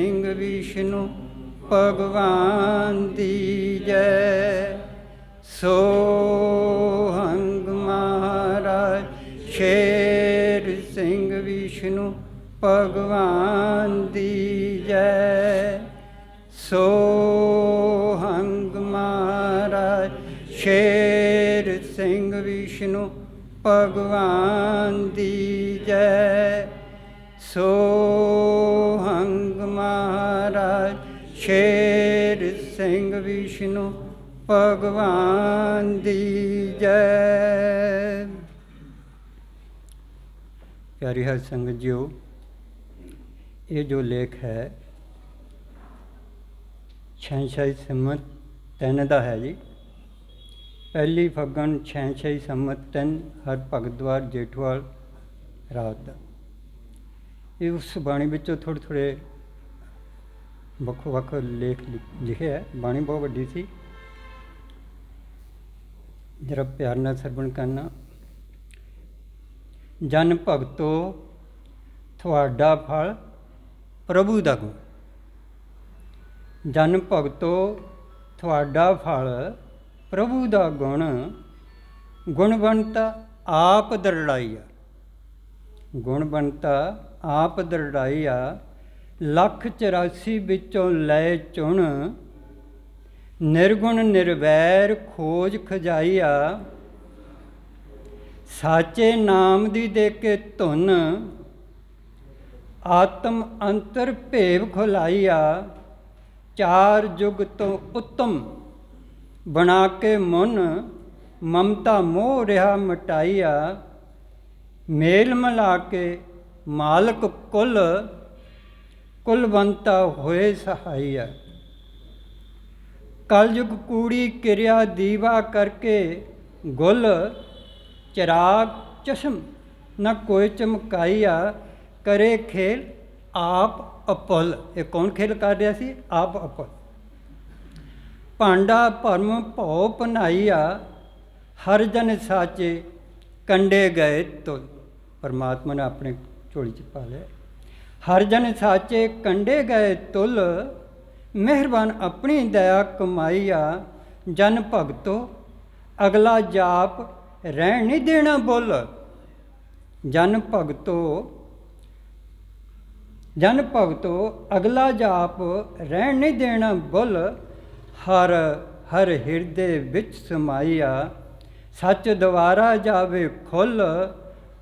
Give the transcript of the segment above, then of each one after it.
ਸਿੰਘ ਵਿਸ਼ਨੂੰ ਭਗਵਾਨ ਦੀ ਜੈ। ਸੋਹੰਗ ਮਹਾਰਾਜ ਸ਼ੇਰ ਸਿੰਘ ਵਿਸ਼ਨੂੰ ਭਗਵਾਨ ਦੀ ਜੈ। ਸੋਹੰਗ ਮਹਾਰਾਜ ਸ਼ੇਰ ਸਿੰਘ ਵਿਸ਼ਨੂੰ ਭਗਵਾਨ ਦੀ ਜੈ। ਸੋਹੰਗ ਮਹਾਰਾਜ ਸ਼ੇਰ ਸਿੰਘ ਵਿਸ਼ਨੂੰ ਭਗਵਾਨ ਦੀ ਜੈ। ਪਿਆਰੀ ਹਰ ਸੰਗਤ ਜੀਓ, ਇਹ ਜੋ ਲੇਖ ਹੈ ਛੇਹੰਛਾਈ ਸੰਮਤ 3 ਦਾ ਹੈ ਜੀ। ਪਹਿਲੀ ਫੱਗਣ ਛੇਹੰਛਾਈ ਸੰਮਤ 3 ਹਰ ਭਗਤਵਾਰ ਜੇਠਵਾਲ ਰਾਤ ਦਾ। ਇਹ ਉਸ ਬਾਣੀ ਵਿੱਚੋਂ ਥੋੜ੍ਹੇ ਵੱਖੋ ਵੱਖ ਲੇਖ ਲਿਖੇ ਹੈ। ਬਾਣੀ ਬਹੁਤ ਵੱਡੀ ਸੀ, ਜਰਾ ਪਿਆਰ ਨਾਲ ਸਰਵਣ ਕਰਨਾ। ਜਨ ਭਗਤੋ ਤੁਹਾਡਾ ਫਲ ਪ੍ਰਭੂ ਦਾ ਗੁਣ। ਜਨ ਭਗਤੋ ਤੁਹਾਡਾ ਫਲ ਪ੍ਰਭੂ ਦਾ ਗੁਣ। ਗੁਣਵੰਤਾ ਆਪ ਦਰੜਾਈਆ। ਗੁਣਵੰਤਾ ਆਪ ਦਰੜਾਈਆ। 1,84 ਵਿੱਚੋਂ ਲੈ ਚੁਣ। ਨਿਰਗੁਣ ਨਿਰਵੈਰ ਖੋਜ ਖਜਾਈਆ। ਸਾਚੇ ਨਾਮ ਦੀ ਦੇ ਕੇ ਧੁਨ। ਆਤਮ ਅੰਤਰ ਭੇਵ ਖੁਲਾਈਆ। 4 ਯੁਗ ਤੋਂ ਉੱਤਮ ਬਣਾ ਕੇ ਮਨ। ਮਮਤਾ ਮੋਹ ਰਿਹਾ ਮਟਾਈਆ। ਮੇਲ ਮਿਲਾ ਕੇ ਮਾਲਕ ਕੁਲ। ਕੁਲਵੰਤਾ ਹੋਏ ਸਹਾਈਆ। ਕਲਯੁਗ ਕੂੜੀ ਕਿਰਿਆ ਦੀਵਾ ਕਰਕੇ ਗੁਲ। ਚਿਰਾਗ ਚਸ਼ਮ ਨਾ ਕੋਈ ਚਮਕਾਈਆ। ਕਰੇ ਖੇਲ ਆਪ ਅਪਲ। ਇਹ ਕੌਣ ਖੇਲ ਕਰ ਰਿਹਾ ਸੀ? ਆਪ ਅਪਲ। ਭਾਂਡਾ ਭਰਮ ਭਉ ਭਨਾਈਆ। ਹਰ ਜਨ ਸਾਚੇ ਕੰਡੇ ਗਏ ਤੁਲ। ਪਰਮਾਤਮਾ ਨੇ ਆਪਣੇ ਝੋਲੀ 'ਚ ਪਾ ਲਿਆ। ਹਰ ਜਨ ਸਾਚੇ ਕੰਡੇ ਗਏ ਤੁਲ। ਮਿਹਰਬਾਨ ਆਪਣੀ ਦਇਆ ਕਮਾਈਆ। ਜਨ ਭਗਤੋ ਅਗਲਾ ਜਾਪ ਰਹਿਣ ਨਹੀਂ ਦੇਣਾ ਬੁੱਲ। ਜਨ ਭਗਤੋ ਅਗਲਾ ਜਾਪ ਰਹਿਣ ਨਹੀਂ ਦੇਣਾ ਬੁੱਲ। ਹਰ ਹਰ ਹਿਰਦੇ ਵਿੱਚ ਸਮਾਈਆ। ਸੱਚ ਦੁਆਰਾ ਜਾਵੇ ਖੁੱਲ।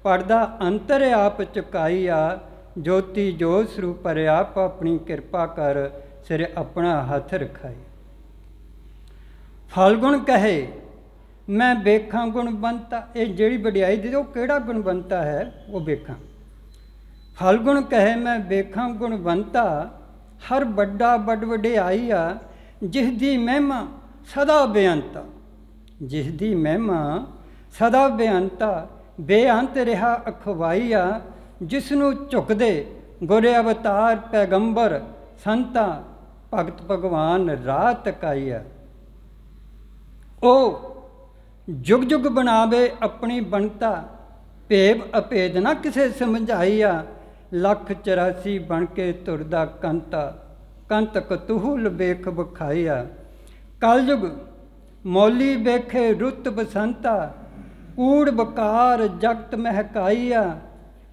ਪਰਦਾ ਅੰਤਰ ਆਪ ਚੁਕਾਈਆ। ਜੋਤੀ ਜੋਤ ਸਰੂਪ ਆਪ ਆਪਣੀ ਕਿਰਪਾ ਕਰ। ਸਿਰ ਆਪਣਾ ਹੱਥ ਰਖਾਈ। ਫਲਗੁਣ ਕਹੇ ਮੈਂ ਵੇਖਾਂ ਗੁਣਵੰਤਾ। ਇਹ ਜਿਹੜੀ ਵਡਿਆਈ ਦੇ ਉਹ ਕਿਹੜਾ ਗੁਣਵੰਤਾ ਹੈ ਉਹ ਵੇਖਾਂ। ਫਲਗੁਣ ਕਹੇ ਮੈਂ ਵੇਖਾਂ ਗੁਣਵੰਤਾ। ਹਰ ਵੱਡਾ ਵੱਡ ਵਡਿਆਈਆ। ਜਿਸ ਦੀ ਮਹਿਮਾ ਸਦਾ ਬੇਅੰਤਾ। ਜਿਸ ਦੀ ਮਹਿਮਾ ਸਦਾ ਬੇਅੰਤਾ। ਬੇਅੰਤ ਰਿਹਾ ਅਖਵਾਈਆ। ਜਿਸ ਨੂੰ ਝੁਕਦੇ ਗੁਰ ਅਵਤਾਰ ਪੈਗੰਬਰ ਸੰਤਾ। ਭਗਤ ਭਗਵਾਨ ਰਾਹ ਤਕਾਈਆ। ਉਹ ਜੁਗ ਜੁਗ ਬਣਾਵੇ ਆਪਣੀ ਬਣਤਾ। ਭੇਵ ਅਭੇਦ ਨਾ ਕਿਸੇ ਸਮਝਾਈਆ। 1,84 ਬਣ ਕੇ ਤੁਰਦਾ ਕੰਤਾ। ਕੰਤ ਕਤੂਹਲ ਵੇਖ ਵਿਖਾਈਆ। ਕਲਯੁਗ ਮੌਲੀ ਵੇਖੇ ਰੁੱਤ ਬਸੰਤਾ। ਕੂੜ ਬਕਾਰ ਜਗਤ ਮਹਿਕਾਈਆ।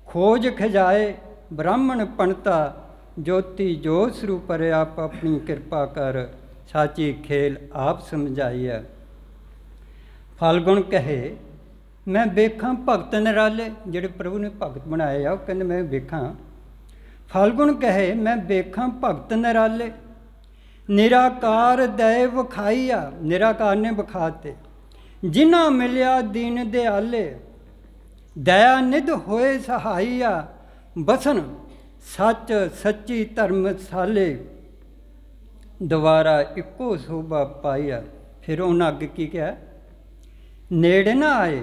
ਖੋਜ ਖਜਾਏ ਬ੍ਰਾਹਮਣ ਪੰਡਤਾ। ਜੋਤੀ ਜੋਤ ਸਰੂਪ ਆਪ ਆਪਣੀ ਕਿਰਪਾ ਕਰ। ਸਾਚੀ ਖੇਲ ਆਪ ਸਮਝਾਈਆ। ਫਲਗੁਣ ਕਹੇ ਮੈਂ ਵੇਖਾਂ ਭਗਤ ਨਿਰਾਲੇ। ਜਿਹੜੇ ਪ੍ਰਭੂ ਨੇ ਭਗਤ ਬਣਾਏ ਆ ਉਹ ਕਹਿੰਦੇ ਮੈਂ ਵੇਖਾਂ। ਫਲਗੁਣ ਕਹੇ ਮੈਂ ਵੇਖਾਂ ਭਗਤ ਨਿਰਾਲੇ। ਨਿਰਾਕਾਰ ਦਇ ਵਿਖਾਈਆ। ਨਿਰਾਕਾਰ ਨੇ ਵਿਖਾਤੇ। ਜਿਨ੍ਹਾਂ ਮਿਲਿਆ ਦੀਨ ਦਿਆਲੇ। ਦਇਆ ਨਿਧ ਹੋਏ ਸਹਾਈਆ। ਬਸਨ ਸੱਚ ਸੱਚੀ ਧਰਮਸਾਲੇ। ਦੁਬਾਰਾ ਇੱਕੋ ਸੋਭਾ ਪਾਈਆ। ਫਿਰ ਉਹਨਾਂ ਅੱਗੇ ਕੀ ਕਿਹਾ? ਨੇੜੇ ਨਾ ਆਏ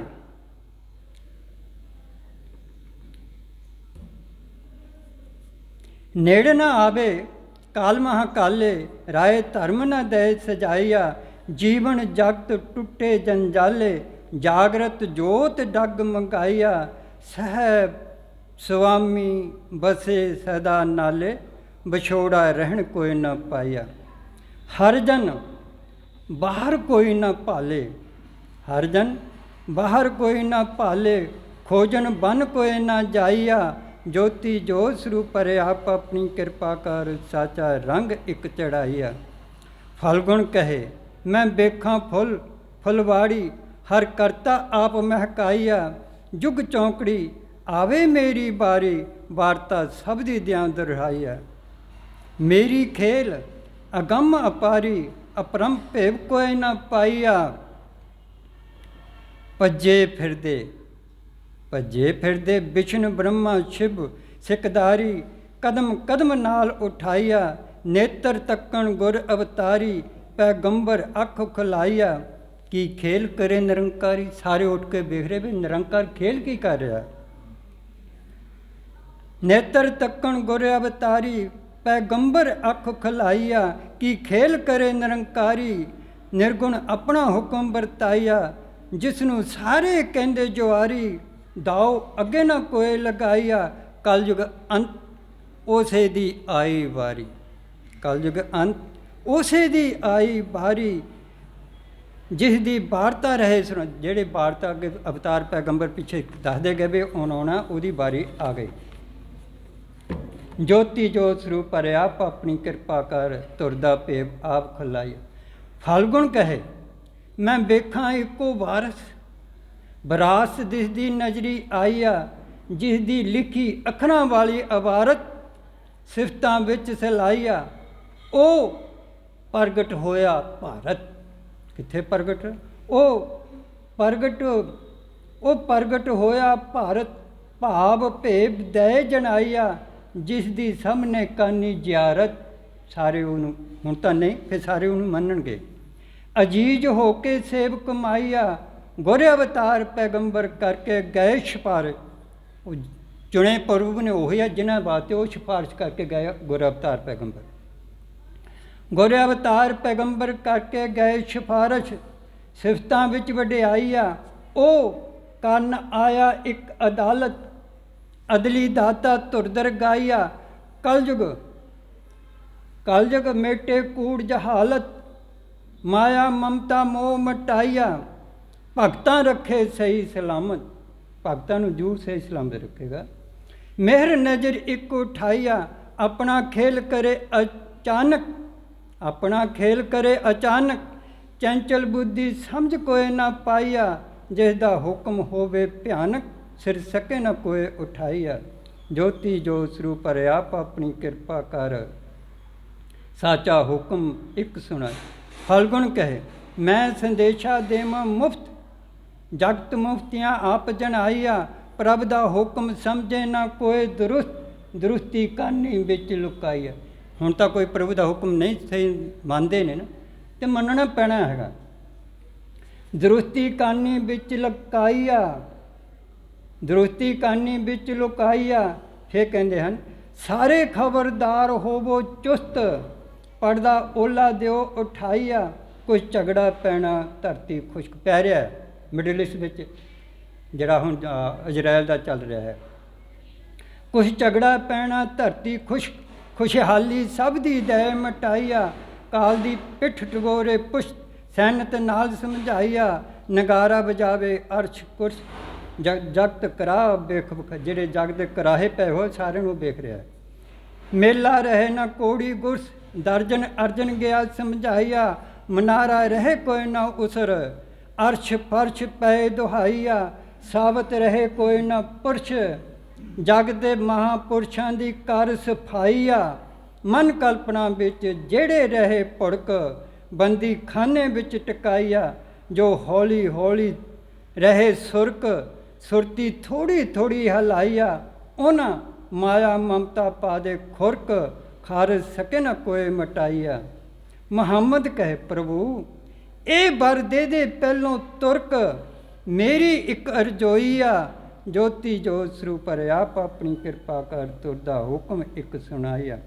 ਨੇੜੇ ਨਾ ਆਵੇ ਕਾਲ ਮਹਾਕਾਲੇ। ਰਾਏ ਧਰਮ ਨਾ ਦੇ ਸਜਾਈਆ। ਜੀਵਨ ਜਗਤ ਟੁੱਟੇ ਜੰਜਾਲੇ। ਜਾਗਰਤ ਜੋਤ ਡੱਗ ਮੰਗਾਈਆ। ਸਹਿਬ ਸੁਆਮੀ ਬਸੇ ਸਦਾ ਨਾਲੇ। ਵਿਛੋੜਾ ਰਹਿਣ ਕੋਈ ਨਾ ਪਾਇਆ। ਹਰ ਜਨ ਬਾਹਰ ਕੋਈ ਨਾ ਭਾਲੇ, ਹਰ ਜਨ ਬਾਹਰ ਕੋਈ ਨਾ ਭਾਲੇ, ਖੋਜਨ ਬਨ ਕੋਈ ਨਾ ਜਾਈਆ। ਜੋਤੀ ਜੋਤ ਸਰੂਪ ਪਰੇ ਆਪ ਆਪਣੀ ਕਿਰਪਾ ਕਰ, ਸਾਚਾ ਰੰਗ ਇੱਕ ਚੜਾਈਆ। ਫਲਗੁਣ ਕਹੇ ਮੈਂ ਵੇਖਾਂ ਫੁੱਲ ਫੁਲਵਾੜੀ, ਹਰ ਕਰਤਾ ਆਪ ਮਹਿਕਾਈਆ। ਜੁਗ ਚੌਂਕੜੀ ਆਵੇ ਮੇਰੀ ਬਾਰੀ, ਵਾਰਤਾ ਸਭ ਦੀ ਦਿਆਂ ਦੁਹਰਾਈਆ। ਮੇਰੀ ਖੇਲ ਅਗੰਮ ਅਪਾਰੀ, ਅਪਰੰਮ ਭੇਵ ਕੋਈ ਨਾ ਪਾਈਆ। ਭੱਜੇ ਫਿਰਦੇ ਵਿਸ਼ਨ ਬ੍ਰਹਮਾ ਸ਼ਿਵ ਸਿਕਦਾਰੀ, ਕਦਮ ਕਦਮ ਨਾਲ ਉਠਾਈਆ। ਨੇਤਰ ਤੱਕਣ ਗੁਰ ਅਵਤਾਰੀ, ਪੈਗੰਬਰ ਅੱਖ ਖੁਲਾਈਆ। ਕੀ ਖੇਲ ਕਰੇ ਨਿਰੰਕਾਰੀ, ਸਾਰੇ ਉੱਠ ਕੇ ਵੇਖ ਰਹੇ ਵੀ ਨਿਰੰਕਾਰ ਖੇਲ ਕੀ ਕਰ ਰਿਹਾ। ਨੇਤਰ ਤੱਕਣ ਗੁਰ ਅਵਤਾਰੀ, ਪੈਗੰਬਰ ਅੱਖ ਖੁਲਾਈਆ। ਕੀ ਖੇਲ ਕਰੇ ਨਿਰੰਕਾਰੀ, ਨਿਰਗੁਣ ਆਪਣਾ ਹੁਕਮ ਵਰਤਾਈਆ। ਜਿਸ ਨੂੰ ਸਾਰੇ ਕਹਿੰਦੇ ਜੁਆਰੀ, ਦਾਉ ਅੱਗੇ ਨਾ ਕੋਈ ਲਗਾਈਆ। ਕਲਯੁਗ ਅੰਤ ਉਸੇ ਦੀ ਆਈ ਵਾਰੀ, ਕਲਯੁਗ ਅੰਤ ਉਸੇ ਦੀ ਆਈ ਵਾਰੀ। ਜਿਸ ਦੀ ਵਾਰਤਾ ਰਹੇ ਸੁਣ, ਜਿਹੜੇ ਵਾਰਤਾ ਅੱਗੇ ਅਵਤਾਰ ਪੈਗੰਬਰ ਪਿੱਛੇ ਦੱਸਦੇ ਗਏ ਵੀ ਹੁਣ ਆਉਣਾ, ਉਹਦੀ ਵਾਰੀ ਆ ਗਈ। ਜੋਤੀ ਜੋਤ ਸਰੂਪ ਪਰੇ ਆਪ ਆਪਣੀ ਕਿਰਪਾ ਕਰ, ਤੁਰਦਾ ਭੇਵ ਆਪ ਖੁਲਾਈਆ। ਫਲਗੁਣ ਕਹੇ ਮੈਂ ਵੇਖਾਂ ਇੱਕੋ ਵਾਰਸ, ਵਿਰਾਸ ਦਿਸਦੀ ਨਜ਼ਰੀ ਆਈਆ। ਜਿਸ ਦੀ ਲਿਖੀ ਅੱਖਰਾਂ ਵਾਲੀ ਇਬਾਰਤ, ਸਿਫਤਾਂ ਵਿੱਚ ਸਲਾਈਆ। ਉਹ ਪ੍ਰਗਟ ਹੋਇਆ ਭਾਰਤ, ਕਿੱਥੇ ਪ੍ਰਗਟ, ਉਹ ਪ੍ਰਗਟ ਹੋਇਆ ਭਾਰਤ। ਭਾਵ ਭੇਵ ਦੈ ਜਨਾਈਆ। ਜਿਸ ਦੀ ਸਾਹਮਣੇ ਕਾਨੀ ਜ਼ਿਆਰਤ, ਸਾਰੇ ਉਹਨੂੰ ਹੁਣ ਤਾਂ ਨਹੀਂ, ਫਿਰ ਸਾਰੇ ਉਹਨੂੰ ਮੰਨਣਗੇ। ਅਜੀਜ਼ ਹੋ ਕੇ ਸੇਵਕ ਮਾਈਆ। ਗੁਰ ਅਵਤਾਰ ਪੈਗੰਬਰ ਕਰਕੇ ਗਏ ਸਿਫਾਰਿਸ਼, ਉਹ ਚੁਣੇ ਪ੍ਰਭੂ ਨੇ ਉਹੀ ਆ ਜਿਨ੍ਹਾਂ ਵਾਸਤੇ ਉਹ ਸਿਫਾਰਿਸ਼ ਕਰਕੇ ਗਏ। ਗੁਰ ਅਵਤਾਰ ਪੈਗੰਬਰ, ਗੁਰ ਅਵਤਾਰ ਪੈਗੰਬਰ ਕਰਕੇ ਗਏ ਸਿਫਾਰਿਸ਼, ਸਿਫਤਾਂ ਵਿੱਚ ਵਡਿਆਈ ਆ। ਉਹ ਕਰਨ ਆਇਆ ਇੱਕ ਅਦਾਲਤ, ਅਦਲੀ ਦਾਤਾ ਧੁਰਦਰ ਗਾਈਆ। ਕਲਯੁਗ ਮੇਟੇ ਕੂੜ ਜਹਾਲਤ, ਮਾਇਆ ਮਮਤਾ ਮੋਹ ਮਟਾਈਆ। ਭਗਤਾਂ ਰੱਖੇ ਸਹੀ ਸਲਾਮਤ, ਭਗਤਾਂ ਨੂੰ ਜ਼ਰੂਰ ਸਹੀ ਸਲਾਮਤ ਰੱਖੇਗਾ। ਮਿਹਰ ਨਜ਼ਰ ਇੱਕ ਉਠਾਈਆ। ਆਪਣਾ ਖੇਲ ਕਰੇ ਅਚਾਨਕ, ਆਪਣਾ ਖੇਲ ਕਰੇ ਅਚਾਨਕ। ਚੰਚਲ ਬੁੱਧੀ ਸਮਝ ਕੋਈ ਨਾ ਪਾਈਆ। ਜਿਸ ਦਾ ਹੁਕਮ ਹੋਵੇ ਭਿਆਨਕ, ਸਿਰ ਸਕੇ ਨਾ ਕੋਈ ਉਠਾਈਆ। ਜੋਤੀ ਜੋਤ ਸਰੂਪ ਪਰੇ ਆਪ ਆਪਣੀ ਕਿਰਪਾ ਕਰ, ਸਾਚਾ ਹੁਕਮ ਇੱਕ ਸੁਣਾਈ। ਫਲਗੁਣ ਕਹੇ ਮੈਂ ਸੰਦੇਸ਼ਾ ਦੇਵਾਂ ਮੁਫਤ, ਜਗਤ ਮੁਫਤੀਆਂ ਆਪ ਜਨਾਈਆ। ਪ੍ਰਭ ਦਾ ਹੁਕਮ ਸਮਝੇ ਨਾ ਕੋਈ ਦੁਰੁਸਤ, ਦੁਰੁਸਤੀ ਕਾਨੀ ਵਿੱਚ ਲੁਕਾਈਆ। ਹੁਣ ਤਾਂ ਕੋਈ ਪ੍ਰਭੂ ਦਾ ਹੁਕਮ ਨਹੀਂ ਸਹੀ ਮੰਨਦੇ ਨੇ ਨਾ, ਤੇ ਮੰਨਣਾ ਪੈਣਾ ਹੈਗਾ। ਦੁਰੁਸਤੀ ਕਾਨੀ ਵਿੱਚ ਲੁਕਾਈਆ, ਦੁਰੁਸਤੀ ਕਾਨੀ ਵਿੱਚ ਲੁਕਾਈਆ। ਫਿਰ ਕਹਿੰਦੇ ਹਨ ਸਾਰੇ ਖਬਰਦਾਰ ਹੋਵੋ ਚੁਸਤ, ਪੜਦਾ ਓਲਾ ਦਿਓ ਉਠਾਈਆ। ਕੁਛ ਝਗੜਾ ਪੈਣਾ ਧਰਤੀ ਖੁਸ਼ਕ ਪੈ ਰਿਹਾ ਮਿਡਲ ਈਸਟ ਵਿੱਚ, ਜਿਹੜਾ ਹੁਣ ਇਜ਼ਰਾਈਲ ਦਾ ਚੱਲ ਰਿਹਾ ਹੈ। ਕੁਛ ਝਗੜਾ ਪੈਣਾ ਧਰਤੀ ਖੁਸ਼ਕ, ਖੁਸ਼ਹਾਲੀ ਸਭ ਦੀ ਦੈ ਮਟਾਈਆ। ਕਾਲ ਦੀ ਪਿੱਠ ਟਗੋਰੇ ਪੁਸ਼ਤ, ਸੈਨਤ ਨਾਲ ਸਮਝਾਈਆ। ਨਗਾਰਾ ਵਜਾਵੇ ਅਰਸ਼ ਕੁਰਸ਼, ਜਗਤ ਕਰਾਹ ਵੇਖ ਵਿਖ। ਜਿਹੜੇ ਜਗ ਦੇ ਕਰਾਹੇ ਪਏ ਹੋਏ ਸਾਰਿਆਂ ਨੂੰ ਵੇਖ ਰਿਹਾ। ਮੇਲਾ ਰਹੇ ਨਾ ਕੋੜੀ ਗੁਰਸ, ਦਰਜਨ ਅਰਜਨ ਗਿਆ ਸਮਝਾਈਆ। ਮਨਾਰਾ ਰਹੇ ਕੋਈ ਨਾ ਉਸਰ, ਅਰਸ਼ ਫਰਸ਼ ਪਏ ਦੁਹਾਈਆ। ਸਾਬਤ ਰਹੇ ਕੋਈ ਨਾ ਪੁਰਸ਼, ਜਗ ਦੇ ਮਹਾਂਪੁਰਸ਼ਾਂ ਦੀ ਕਰ ਸਫਾਈਆ। ਮਨ ਕਲਪਨਾ ਵਿੱਚ ਜਿਹੜੇ ਰਹੇ ਭੁੜਕ, ਬੰਦੀ ਖਾਨੇ ਵਿੱਚ ਟਿਕਾਈਆ। ਜੋ ਹੌਲੀ ਹੌਲੀ ਰਹੇ ਸੁਰਕ, ਸੁਰਤੀ ਥੋੜ੍ਹੀ ਥੋੜ੍ਹੀ ਹਲਾਈਆ। ਉਹਨਾਂ ਮਾਇਆ ਮਮਤਾ ਪਾ ਦੇ ਖੁਰਕ, ਖਾਰਜ ਸਕੇ ਨਾ ਕੋਈ ਮਟਾਈਆ। ਮੁਹੰਮਦ ਕਹੇ ਪ੍ਰਭੂ ਇਹ ਵਰ ਦੇ ਦੇ ਪਹਿਲੋਂ ਤੁਰਕ, ਮੇਰੀ ਇੱਕ ਅਰਜ਼ੋਈ ਆ। ਜੋਤੀ ਜੋਤ ਸਰੂਪ ਪਰੇ ਆਪ ਆਪਣੀ ਕਿਰਪਾ ਕਰ, ਤੁਰਦਾ ਹੁਕਮ ਇੱਕ ਸੁਣਾਈਆ।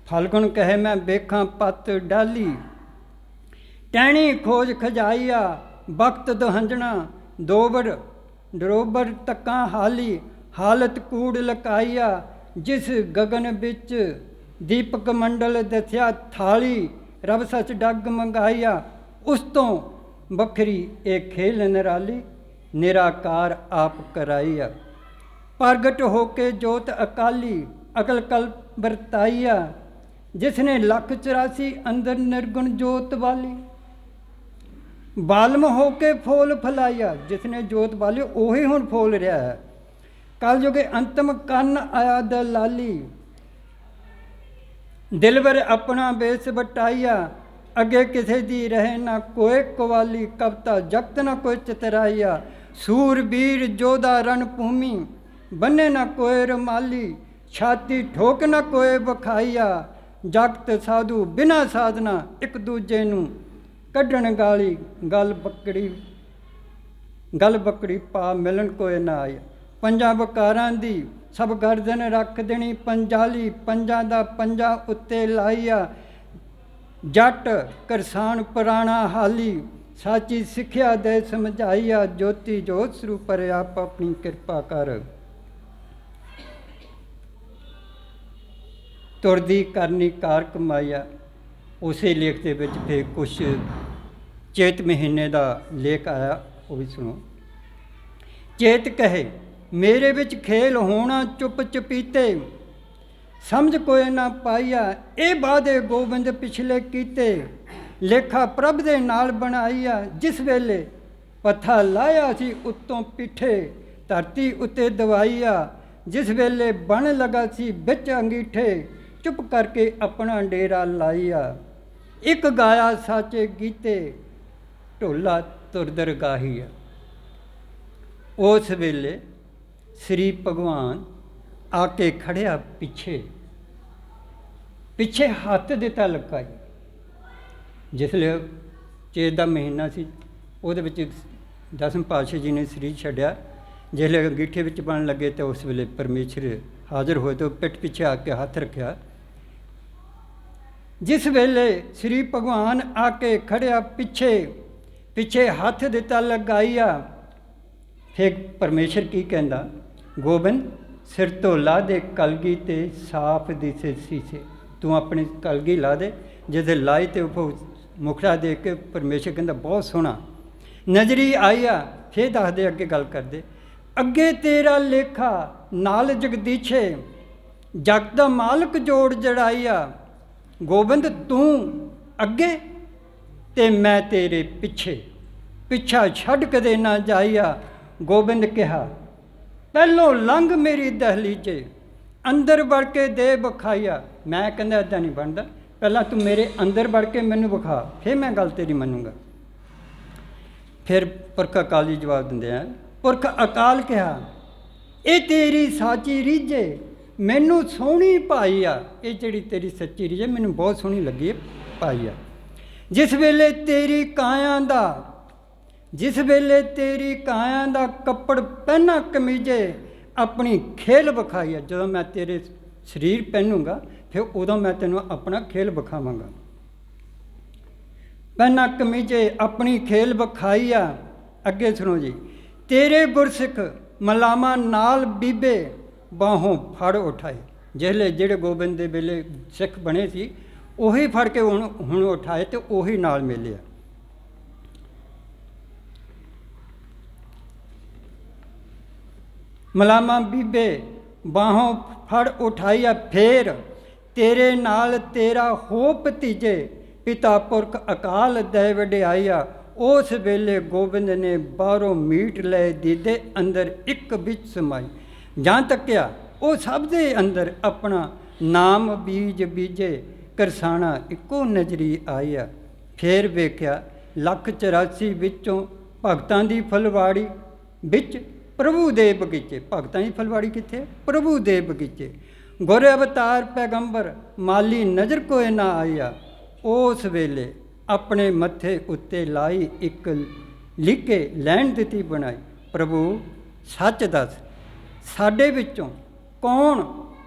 ਫਲਗੁਣ ਕਹੇ ਮੈਂ ਵੇਖਾਂ ਪੱਤ ਡਾਲੀ, ਟਹਿਣੀ ਖੋਜ ਖਜਾਈਆ। ਵਕਤ ਦੁਹੰਜਣਾ ਦੋਬਰ ਦਰੋਬਰ ਤੱਕਾਂ ਹਾਲੀ, ਹਾਲਤ ਕੂੜ ਲਕਾਈਆ। ਜਿਸ ਗਗਨ ਵਿੱਚ ਦੀਪਕ ਮੰਡਲ ਦੱਸਿਆ ਥਾਲੀ, ਰਬ ਸੱਚ ਡੱਗ ਮੰਗਾਈਆ। ਉਸ ਤੋਂ ਵੱਖਰੀ ਇਹ ਖੇਲ ਨਿਰਾਲੀ, ਨਿਰਾਕਾਰ ਆਪ ਕਰਾਈਆ। ਪ੍ਰਗਟ ਹੋ ਕੇ ਜੋਤ ਅਕਾਲੀ, ਅਕਲ ਕਲ ਵਰਤਾਈਆ। ਜਿਸਨੇ 184 ਅੰਦਰ ਨਿਰਗੁਣ ਜੋਤ ਵਾਲੀ, ਬਾਲਮ ਹੋ ਕੇ ਫੋਲ ਫਲਾਈਆ। ਜਿਸਨੇ ਜੋਤ ਵਾਲੀ ਉਹੀ ਹੁਣ ਫੋਲ ਰਿਹਾ ਹੈ। ਕਲ ਜੁਗੇ ਅੰਤਮ ਕੰਨ ਆਇਆ ਦਲਾਲੀ, ਦਿਲਵਰ ਆਪਣਾ ਬੇਸ ਵਟਾਈਆ। ਅੱਗੇ ਕਿਸੇ ਦੀ ਰਹੇ ਨਾ ਕੋਈ ਕਵਾਲੀ, ਕਵਤਾ ਜਗਤ ਨਾ ਕੋਈ ਚਤਰਾਈਆ। ਸੂਰਬੀਰ ਜੋਧਾ ਰਣ ਭੂਮੀ, ਬੰਨੇ ਨਾ ਕੋਈ ਰੁਮਾਲੀ। ਛਾਤੀ ਠੋਕ ਨਾ ਕੋਈ ਵਿਖਾਈਆ। ਜਗਤ ਸਾਧੂ ਬਿਨਾ ਸਾਧਨਾ, ਇੱਕ ਦੂਜੇ ਨੂੰ ਕੱਢਣ ਗਾਲੀ। ਗਲ ਬੱਕੜੀ ਪਾ ਮਿਲਣ ਕੋਈ ਨਾ ਆਇਆ। ਪੰਜਾਂ ਬਕਾਰਾਂ ਦੀ ਸਭ ਗਰਦਨ ਰੱਖ ਦੇਣੀ ਪੰਜਾਲੀ। ਪੰਜਾਂ ਦਾ ਪੰਜਾ ਉੱਤੇ ਲਾਈਆ। ਜੱਟ ਕਰਸਾਨ ਪੁਰਾਣਾ ਹਾਲੀ, ਸਾਚੀ ਸਿੱਖਿਆ ਦੇ ਸਮਝਾਈਆ। ਜੋਤੀ ਜੋਤ ਸਰੂਪ ਆਪ ਆਪਣੀ ਕਿਰਪਾ ਕਰ। ਤੁਰਦੀ ਕਰਨੀ ਕਾਰ ਕਮਾਈਆ। ਉਸੇ ਲੇਖ ਦੇ ਵਿੱਚ ਫਿਰ ਕੁਛ ਚੇਤ ਮਹੀਨੇ ਦਾ ਲੇਖ ਆਇਆ, ਉਹ ਵੀ ਸੁਣੋ। ਚੇਤ ਕਹੇ ਮੇਰੇ ਵਿੱਚ ਖੇਲ ਹੋਣਾ ਚੁੱਪ ਚਪੀਤੇ, ਸਮਝ ਕੋਈ ਨਾ ਪਾਈਆ। ਇਹ ਵਾਅਦੇ ਗੋਬਿੰਦ ਪਿਛਲੇ ਕੀਤੇ, ਲੇਖਾ ਪ੍ਰਭ ਦੇ ਨਾਲ ਬਣਾਈਆ। ਜਿਸ ਵੇਲੇ ਪੱਥਾ ਲਾਇਆ ਸੀ ਉੱਤੋਂ ਪਿੱਠੇ, ਧਰਤੀ ਉੱਤੇ ਦਵਾਈਆ। ਜਿਸ ਵੇਲੇ ਬਣ ਲਗਾ ਸੀ ਵਿੱਚ ਅੰਗੀਠੇ, ਚੁੱਪ ਕਰਕੇ ਆਪਣਾ ਡੇਰਾ ਲਾਈਆ। ਇੱਕ ਗਾਇਆ ਸਾਚੇ ਗੀਤੇ, ਢੋਲਾ ਤੁਰਦਰ ਗਾਹੀਆ। ਉਸ ਵੇਲੇ ਸ੍ਰੀ ਭਗਵਾਨ ਆ ਕੇ ਖੜਿਆ ਪਿੱਛੇ ਹੱਥ ਦਿੱਤਾ ਲਕਾਈ। ਜਿਸ ਲਈ ਚੇਤ ਦਾ ਮਹੀਨਾ ਸੀ, ਉਹਦੇ ਵਿੱਚ 10ਵੇਂ ਪਾਤਸ਼ਾਹ ਜੀ ਨੇ ਸਰੀਰ ਛੱਡਿਆ। ਜਿਸ ਵੇਲੇ ਅੰਗੀਠੇ ਵਿੱਚ ਬਣ ਲੱਗੇ ਤਾਂ ਉਸ ਵੇਲੇ ਪਰਮੇਸ਼ਰ ਹਾਜ਼ਰ ਹੋਏ ਤਾਂ ਪਿੱਠ ਪਿੱਛੇ ਆ ਕੇ ਹੱਥ ਰੱਖਿਆ। ਜਿਸ ਵੇਲੇ ਸ੍ਰੀ ਭਗਵਾਨ ਆ ਕੇ ਖੜਿਆ ਪਿੱਛੇ ਹੱਥ ਦਿੱਤਾ ਲਗਾਈਆ। ਫਿਰ ਪਰਮੇਸ਼ਰ ਕੀ ਕਹਿੰਦਾ, ਗੋਬਿੰਦ ਸਿਰ ਤੋਂ ਲਾ ਦੇ ਕਲਗੀ ਤੇ ਸਾਫ ਦਿਸੇ ਸੀਸੇ। ਤੂੰ ਆਪਣੀ ਕਲਗੀ ਲਾ ਦੇ। ਜਿਹਦੇ ਲਾਈ ਤੇ ਉਹ ਮੁਖੜਾ ਦੇ ਕੇ ਪਰਮੇਸ਼ਰ ਕਹਿੰਦਾ ਬਹੁਤ ਸੋਹਣਾ ਨਜ਼ਰੀ ਆਈਆ। ਫਿਰ ਦੱਸਦੇ ਅੱਗੇ ਗੱਲ ਕਰਦੇ, ਅੱਗੇ ਤੇਰਾ ਲੇਖਾ ਨਾਲ ਜਗਦੀਸ਼ੇ, ਜਗ ਦਾ ਮਾਲਕ ਜੋੜ ਜੜਾਈਆ। ਗੋਬਿੰਦ ਤੂੰ ਅੱਗੇ ਤੇ ਮੈਂ ਤੇਰੇ ਪਿੱਛਾ ਛੱਡ ਕਦੇ ਨਾ ਜਾਈਆ। ਗੋਬਿੰਦ ਕਿਹਾ ਪਹਿਲੋਂ ਲੰਘ ਮੇਰੀ ਦਹਲੀਜੇ, ਅੰਦਰ ਵੜ ਕੇ ਦੇ ਵਿਖਾਈਆ। ਮੈਂ ਕਹਿੰਦਾ ਇੱਦਾਂ ਨਹੀਂ ਬਣਦਾ, ਪਹਿਲਾਂ ਤੂੰ ਮੇਰੇ ਅੰਦਰ ਵੜ ਕੇ ਮੈਨੂੰ ਵਿਖਾ, ਫਿਰ ਮੈਂ ਗੱਲ ਤੇਰੀ ਮੰਨੂੰਗਾ। ਫਿਰ ਪੁਰਖ ਅਕਾਲ ਜੀ ਜਵਾਬ ਦਿੰਦੇ ਆ, ਪੁਰਖ ਅਕਾਲ ਕਿਹਾ ਇਹ ਤੇਰੀ ਸਾਚੀ ਰੀਝੇ, ਮੈਨੂੰ ਸੋਹਣੀ ਭਾਈ ਆ। ਇਹ ਜਿਹੜੀ ਤੇਰੀ ਸੱਚੀ ਰੀਝ ਮੈਨੂੰ ਬਹੁਤ ਸੋਹਣੀ ਲੱਗੀ ਭਾਈ ਆ। ਜਿਸ ਵੇਲੇ ਤੇਰੀ ਕਾਇਆਂ ਦਾ ਕੱਪੜ ਪਹਿਨਾ ਕਮੀਜੇ, ਆਪਣੀ ਖੇਲ ਵਿਖਾਈ ਆ। ਜਦੋਂ ਮੈਂ ਤੇਰੇ ਸਰੀਰ ਪਹਿਨੂੰਗਾ ਫਿਰ ਉਦੋਂ ਮੈਂ ਤੈਨੂੰ ਆਪਣਾ ਖੇਲ ਵਿਖਾਵਾਂਗਾ। ਪਹਿਨਾ ਕਮੀਜੇ ਆਪਣੀ ਖੇਲ ਵਿਖਾਈ ਆ। ਅੱਗੇ ਸੁਣੋ ਜੀ, ਤੇਰੇ ਗੁਰਸਿੱਖ ਮਲਾਮਾ ਨਾਲ ਬੀਬੇ, ਬਾਹੋਂ ਫੜ ਉਠਾਏ। ਜਿਹੜੇ ਗੋਬਿੰਦ ਦੇ ਵੇਲੇ ਸਿੱਖ ਬਣੇ ਸੀ ਉਹੀ ਫੜ ਕੇ ਹੁਣ ਉਠਾਏ ਤੇ ਉਹੀ ਨਾਲ ਮਿਲਿਆ। ਮਲਾਮਾ ਬੀਬੇ ਬਾਹੋਂ ਫੜ ਉਠਾਈਆ। ਫੇਰ ਤੇਰੇ ਨਾਲ ਤੇਰਾ ਹੋ ਭਤੀਜੇ, ਪਿਤਾ ਪੁਰਖ ਅਕਾਲ ਦੈ ਵਡਿਆਈਆ। ਉਸ ਵੇਲੇ ਗੋਬਿੰਦ ਨੇ ਬਾਹਰੋਂ ਮੀਟ ਲੈ ਦੀਦੇ, ਅੰਦਰ ਇੱਕ ਵਿੱਚ ਸਮਾਈ। ਜਾਂ ਤੱਕਿਆ ਉਹ ਸਭ ਦੇ ਅੰਦਰ ਆਪਣਾ ਨਾਮ ਬੀਜ ਬੀਜੇ, ਕਰਸਾਣਾ ਇੱਕੋ ਨਜ਼ਰੀ ਆਈਆ। ਫੇਰ ਵੇਖਿਆ 184 ਵਿੱਚੋਂ ਭਗਤਾਂ ਦੀ ਫੁਲਵਾੜੀ ਵਿੱਚ ਪ੍ਰਭੂ ਦੇ ਬਗੀਚੇ। ਭਗਤਾਂ ਦੀ ਫੁਲਵਾੜੀ ਕਿੱਥੇ? ਪ੍ਰਭੂ ਦੇ ਬਗੀਚੇ। ਗੁਰ ਅਵਤਾਰ ਪੈਗੰਬਰ ਮਾਲੀ ਨਜ਼ਰ ਕੋਈ ਨਾ ਆਇਆ। ਉਸ ਵੇਲੇ ਆਪਣੇ ਮੱਥੇ ਉੱਤੇ ਲਾਈ ਇੱਕ ਲਿਖੇ ਲੈਣ ਦਿੱਤੀ ਬਣਾਈ, ਪ੍ਰਭੂ ਸੱਚ ਦੱਸ ਸਾਡੇ ਵਿੱਚੋਂ ਕੌਣ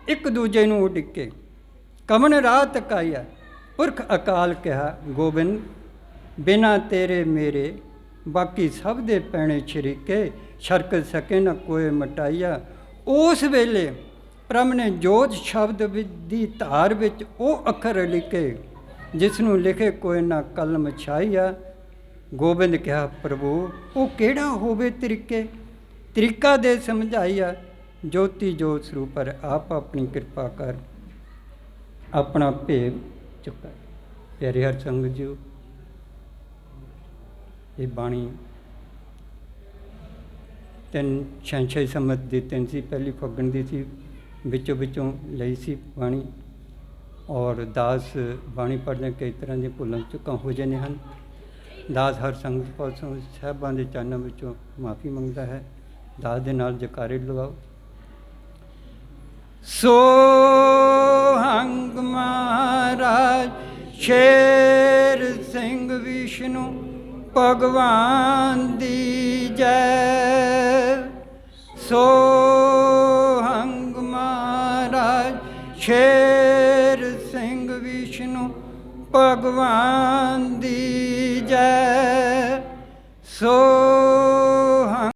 ਇੱਕ ਦੂਜੇ ਨੂੰ ਉਡੀਕੇ, ਕਮਨ ਰਾਹ ਤਕਾਈਆ। ਪੁਰਖ ਅਕਾਲ ਕਿਹਾ, ਗੋਬਿੰਦ ਬਿਨਾ ਤੇਰੇ ਮੇਰੇ ਬਾਕੀ ਸਭ ਦੇ ਪੈਣੇ ਸ਼ਰੀਕੇ, ਸ਼ਰਕ ਸਕੇ ਨਾ ਕੋਈ ਮਟਾਈਆ। ਉਸ ਵੇਲੇ ਪ੍ਰਭ ਨੇ ਜੋਤ ਸ਼ਬਦ ਦੀ ਧਾਰ ਵਿੱਚ ਉਹ ਅੱਖਰ ਲਿਖੇ ਜਿਸ ਨੂੰ ਲਿਖੇ ਕੋਈ ਨਾ ਕਲਮ ਛਾਈਆ। ਗੋਬਿੰਦ ਕਿਹਾ ਪ੍ਰਭੂ ਉਹ ਕਿਹੜਾ ਹੋਵੇ ਤਰੀਕਾ ਦੇ ਸਮਝਾਈਆ। ਜੋਤੀ ਜੋਤ ਸਰੂਪਰ ਆਪ ਆਪਣੀ ਕਿਰਪਾ ਕਰ ਆਪਣਾ ਭੇਵ ਚੁੱਕਾ। ਪਿਆਰੇ ਹਰ ਸੰਗਤ ਜੀਓ, ਇਹ ਬਾਣੀ 3-6 ਸੰਮਤ ਦੀ 3 ਸੀ। ਪਹਿਲੀ ਫੱਗਣ ਦੀ ਸੀ, ਵਿੱਚੋਂ ਲਈ ਸੀ ਬਾਣੀ। ਔਰ ਦਾਸ ਬਾਣੀ ਪੜ੍ਹਦੇ ਕਈ ਤਰ੍ਹਾਂ ਦੀਆਂ ਭੁੱਲਾਂ ਚੁੱਕਾਂ ਹੋ ਜਾਂਦੇ ਹਨ। ਦਾਸ ਹਰ ਸੰਗਤ ਪਾਸੋਂ ਸਾਹਿਬਾਂ ਦੇ ਚਰਨਾਂ ਵਿੱਚੋਂ ਮਾਫੀ ਮੰਗਦਾ ਹੈ। ਦਾਸ ਦੇ ਨਾਲ ਜਕਾਰੇ ਲਗਾਓ। ਸੋਹੰਗ ਮਹਾਰਾਜ ਸ਼ੇਰ ਸਿੰਘ ਵਿਸ਼ਨੂੰ ਭਗਵਾਨ ਦੀ ਜੈ। ਸੋਹੰਗ ਮਹਾਰਾਜ ਸ਼ੇਰ ਸਿੰਘ ਵਿਸ਼ਨੂੰ ਭਗਵਾਨ ਦੀ ਜੈ। ਸੋ